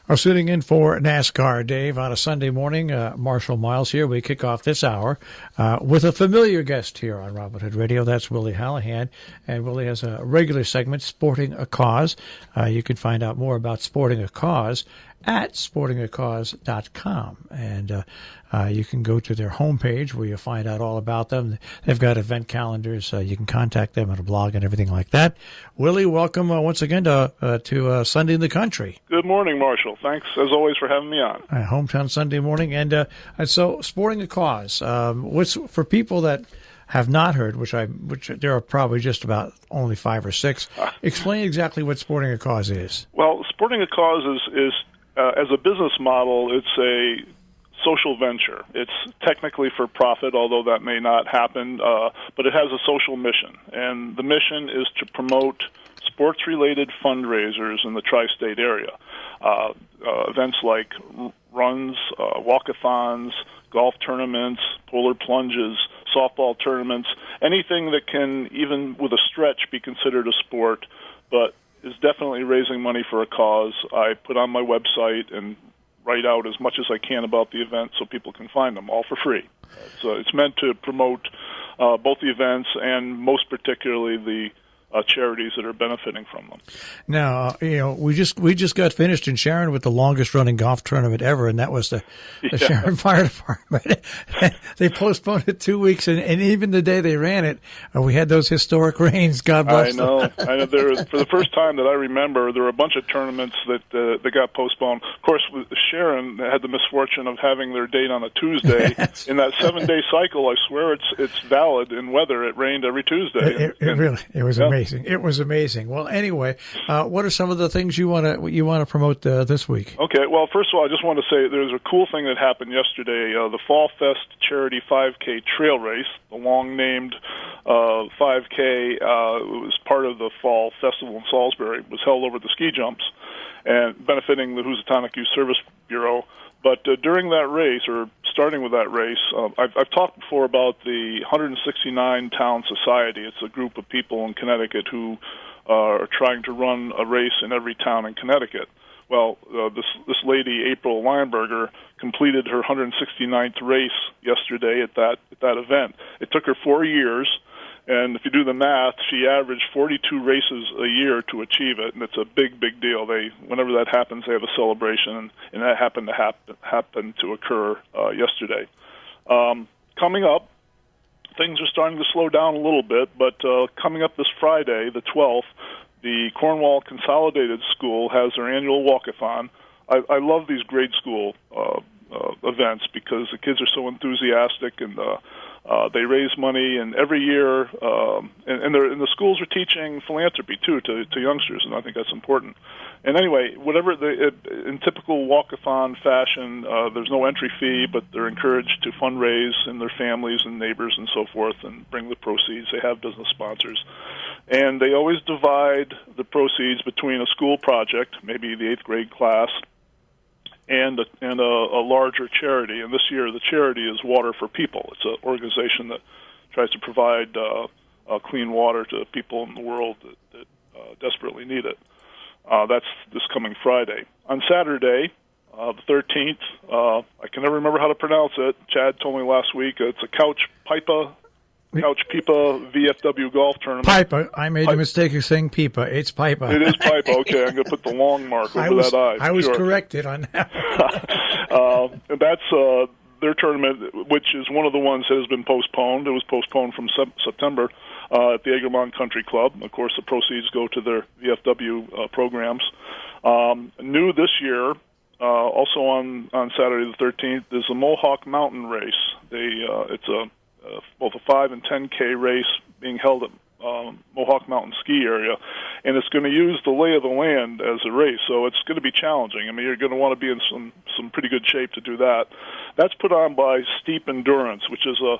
Are sitting in for NASCAR Dave on a Sunday morning. Marshall Miles here. We kick off this hour with a familiar guest here on Robin Hood Radio. That's Willie Hallihan. And Willie has a regular segment, Sporting a Cause. You can find out more about Sporting a Cause at sportingacause.com. And you can go to their homepage where you'll find out all about them. They've got event calendars. You can contact them on a blog and everything like that. Willie, welcome once again to Sunday in the Country. Good morning, Marshall. Thanks, as always, for having me on. Hometown Sunday morning. And so Sporting a Cause, what's for people that have not heard, which there are probably just about only 5 or 6, explain exactly what Sporting a Cause is. Well, Sporting a Cause is as a business model, it's a social venture. It's technically for profit, although that may not happen, but it has a social mission. And the mission is to promote sports-related fundraisers in the tri-state area. Events like runs, walkathons, golf tournaments, polar plunges, softball tournaments, anything that can, even with a stretch, be considered a sport, but is definitely raising money for a cause. I put on my website and write out as much as I can about the event so people can find them, all for free. So it's meant to promote both the events and most particularly the charities that are benefiting from them. Now, we just got finished in Sharon with the longest running golf tournament ever, and that was the Sharon Fire Department. They postponed it 2 weeks, and even the day they ran it, we had those historic rains. God bless them. I know. For the first time that I remember, there were a bunch of tournaments that got postponed. Of course, Sharon had the misfortune of having their date on a Tuesday. In that 7-day cycle, I swear it's valid in weather. It rained every Tuesday. It was amazing. It was amazing. Well, anyway, what are some of the things you want to promote this week? Okay. Well, first of all, I just want to say there's a cool thing that happened yesterday. The Fall Fest Charity 5K Trail Race, the long-named 5K, it was part of the Fall Festival in Salisbury. It was held over the ski jumps and benefiting the Housatonic Youth Service Bureau. But during that race, or starting with that race, I've talked before about the 169 Town Society. It's a group of people in Connecticut who are trying to run a race in every town in Connecticut. Well, this lady, April Weinberger, completed her 169th race yesterday at that event. It took her 4 years. And if you do the math, she averaged 42 races a year to achieve it, and it's a big, big deal. Whenever that happens, they have a celebration, and that happened to occur yesterday. Coming up, things are starting to slow down a little bit, but coming up this Friday, the 12th, the Cornwall Consolidated School has their annual walkathon. I love these grade school events because the kids are so enthusiastic and they raise money, and every year, and the schools are teaching philanthropy too to youngsters, and I think that's important. And anyway, in typical walkathon fashion, there's no entry fee, but they're encouraged to fundraise in their families and neighbors and so forth, and bring the proceeds. They have business sponsors, and they always divide the proceeds between a school project, maybe the 8th grade class, and a larger charity. And this year, the charity is Water for People. It's an organization that tries to provide clean water to people in the world that desperately need it. That's this coming Friday. On Saturday, the 13th, I can never remember how to pronounce it. Chad told me last week. It's a Couch Pipa VFW golf tournament. Pipa. I made a mistake of saying Pipa. It's Pipa. It is Pipa. Okay, I'm going to put the long mark over that I. I was corrected on that. And that's their tournament, which is one of the ones that has been postponed. It was postponed from September at the Egremont Country Club. Of course, the proceeds go to their VFW programs. New this year, also on Saturday the 13th, is the Mohawk Mountain Race. It's both a 5 and 10K race being held at Mohawk Mountain Ski Area, and it's going to use the lay of the land as a race, so it's going to be challenging. I mean, you're going to want to be in some pretty good shape to do that. That's put on by Steep Endurance, which is a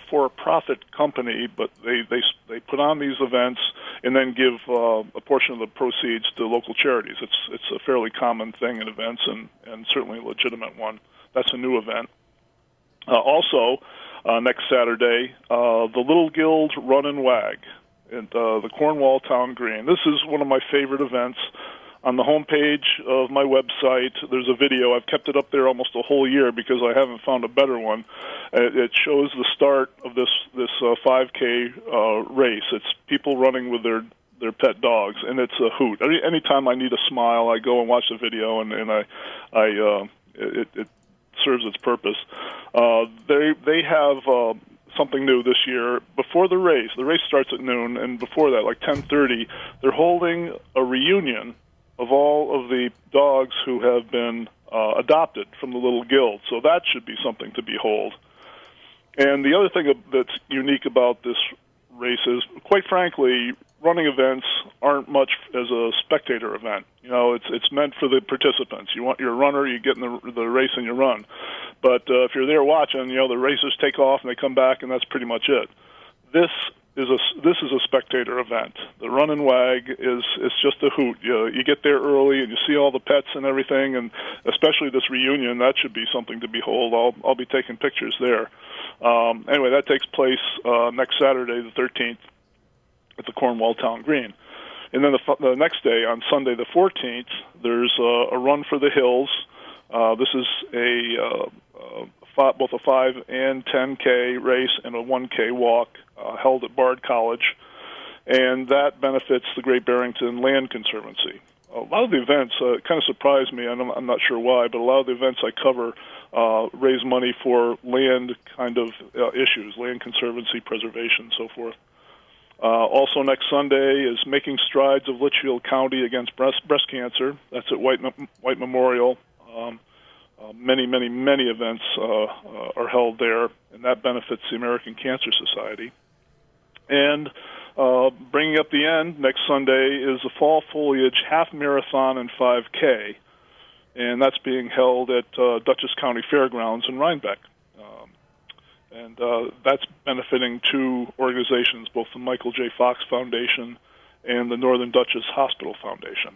for-profit company, but they put on these events and then give a portion of the proceeds to local charities. It's a fairly common thing in events, and certainly a legitimate one. That's a new event. Also, next Saturday, the Little Guild Run and Wag at the Cornwall Town Green. This is one of my favorite events. On the homepage of my website, there's a video. I've kept it up there almost a whole year because I haven't found a better one. It shows the start of this 5K race. It's people running with their pet dogs, and it's a hoot. Anytime I need a smile, I go and watch the video, and it serves its purpose. They have something new this year. Before the race starts at noon, and before that, like 10:30, they're holding a reunion of all of the dogs who have been adopted from the little guild. So that should be something to behold. And the other thing that's unique about this race is, quite frankly, running events aren't much as a spectator event. You know, it's meant for the participants. You're a runner, you get in the race and you run. But if you're there watching, the racers take off and they come back, and that's pretty much it. This is a spectator event. The run and wag is just a hoot. You get there early and you see all the pets and everything, and especially this reunion, that should be something to behold. I'll be taking pictures there. Anyway, that takes place next Saturday, the 13th, at the Cornwall Town Green. And then the next day, on Sunday the 14th, there's a run for the hills. This is both a 5 and 10K race and a 1K walk held at Bard College, and that benefits the Great Barrington Land Conservancy. A lot of the events kind of surprise me, and I'm not sure why, but a lot of the events I cover raise money for land kind of issues, land conservancy, preservation, so forth. Also next Sunday is Making Strides of Litchfield County Against Breast Cancer. That's at White Memorial. Many events are held there, and that benefits the American Cancer Society. And bringing up the end, next Sunday is the Fall Foliage Half Marathon and 5K, and that's being held at Dutchess County Fairgrounds in Rhinebeck. And that's benefiting two organizations, both the Michael J. Fox Foundation and the Northern Dutchess Hospital Foundation.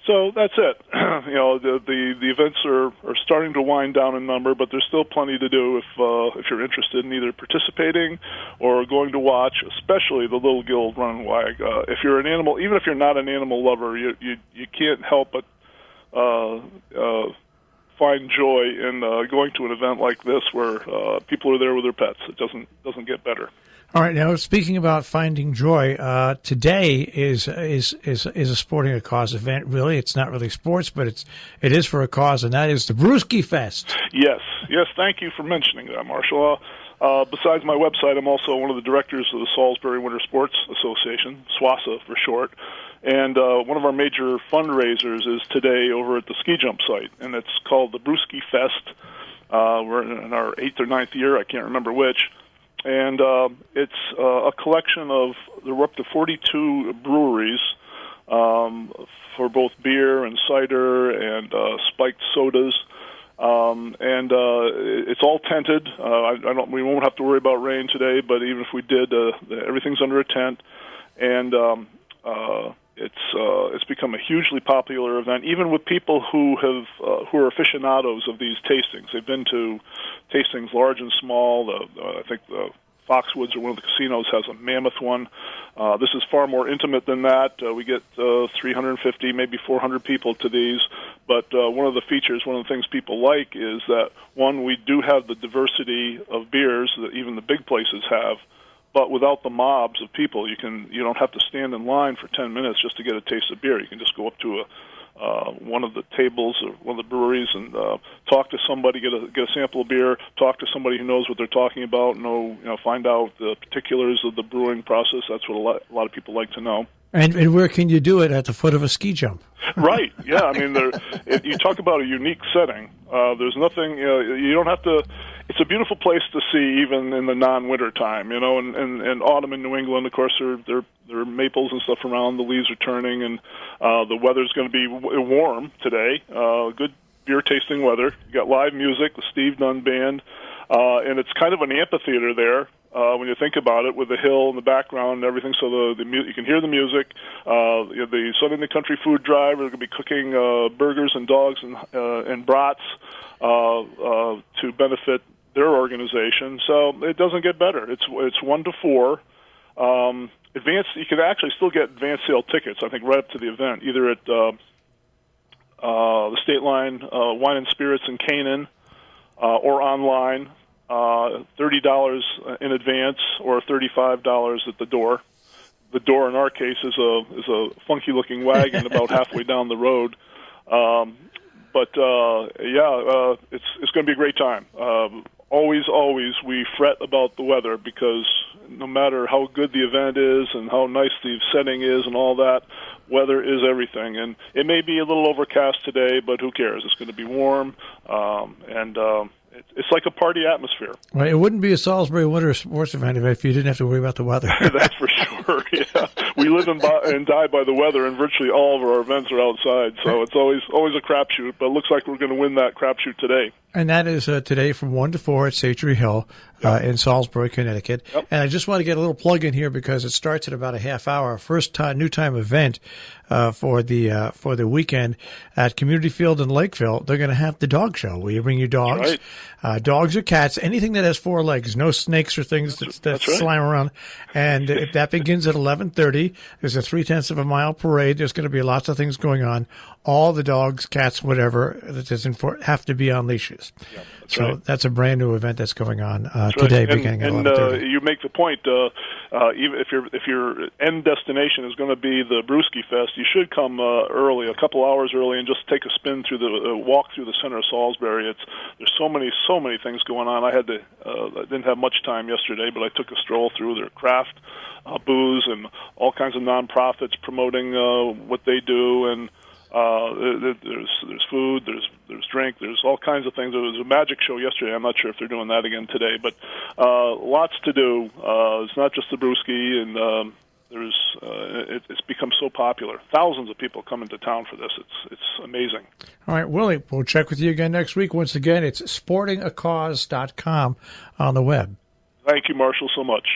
So that's it. The events are starting to wind down in number, but there's still plenty to do if you're interested in either participating or going to watch, especially the Little Guild Run and Wag. If you're an animal, even if you're not an animal lover, you can't help but find joy in going to an event like this where people are there with their pets. It doesn't get better. All right. Now, speaking about finding joy, today is a sporting a cause event. Really, it's not really sports, but it is for a cause, and that is the Brewski Fest. Yes. Thank you for mentioning that, Marshall. Besides my website, I'm also one of the directors of the Salisbury Winter Sports Association, SWASA for short. And one of our major fundraisers is today over at the ski jump site, and it's called the Brewski Fest. We're in our 8th or 9th year, I can't remember which. And it's a collection of, there were up to 42 breweries for both beer and cider and spiked sodas. And it's all tented. We won't have to worry about rain today, but even if we did, everything's under a tent. And it's become a hugely popular event, even with people who are aficionados of these tastings. They've been to tastings large and small. I think the Foxwoods or one of the casinos has a mammoth one. This is far more intimate than that. We get 350, maybe 400 people to these. But one of the features, one of the things people like is that, one, we do have the diversity of beers that even the big places have, but without the mobs of people. You don't have to stand in line for 10 minutes just to get a taste of beer. You can just go up to one of the tables or one of the breweries and talk to somebody, get a sample of beer, talk to somebody who knows what they're talking about, find out the particulars of the brewing process. That's what a lot of people like to know. And where can you do it? At the foot of a ski jump? Right. Yeah. I mean, you talk about a unique setting. There's nothing. You don't have to. It's a beautiful place to see, even in the non-winter time. And autumn in New England, of course, there are maples and stuff around. The leaves are turning, and the weather's going to be warm today. Good beer tasting weather. You got live music, the Steve Dunn Band, and it's kind of an amphitheater there. When you think about it, with the hill in the background and everything, so you can hear the music. The Sunday in the Country food drive, they're going to be cooking burgers and dogs and brats to benefit their organization. So it doesn't get better. It's 1 to 4. You can actually still get advance sale tickets, I think, right up to the event, either at the State Line Wine and Spirits in Canaan, or online, $30 in advance or $35 at the door. The door in our case is a funky-looking wagon about halfway down the road. It's going to be a great time. Always, we fret about the weather because no matter how good the event is and how nice the setting is and all that, weather is everything. And it may be a little overcast today, but who cares? It's going to be warm, it's like a party atmosphere. Well, it wouldn't be a Salisbury winter sports event if you didn't have to worry about the weather. That's for sure. Yeah, we live and die by the weather, and virtually all of our events are outside. So it's always a crapshoot. But it looks like we're going to win that crapshoot today. And that is today from 1 to 4 at Sage Hill in Salisbury, Connecticut. Yep. And I just want to get a little plug in here because it starts at about a half hour. First new time event for the weekend at Community Field in Lakeville. They're going to have the dog show where you bring your dogs, dogs or cats, anything that has 4 legs, no snakes or things that slime around. And if that begins at 11:30, there's a 0.3 of a mile parade. There's going to be lots of things going on. All the dogs, cats, whatever that isn't have to be on leashes. Yeah, that's a brand new event that's going on today, beginning at 11:30. You make the point. Even if your end destination is going to be the Brewski Fest, you should come early, a couple hours early, and just take a spin through the walk through the center of Salisbury. There's so many things going on. I didn't have much time yesterday, but I took a stroll through their craft booths and all kinds of nonprofits promoting what they do, and there's food, there's drink, there's all kinds of things. There was a magic show yesterday. I'm not sure if they're doing that again today, but lots to do. It's not just the brewski, and it's become so popular. Thousands of people come into town for this. It's amazing. All right, Willie, we'll check with you again next week. Once again, it's sportingacause.com on the web. Thank you, Marshall, so much.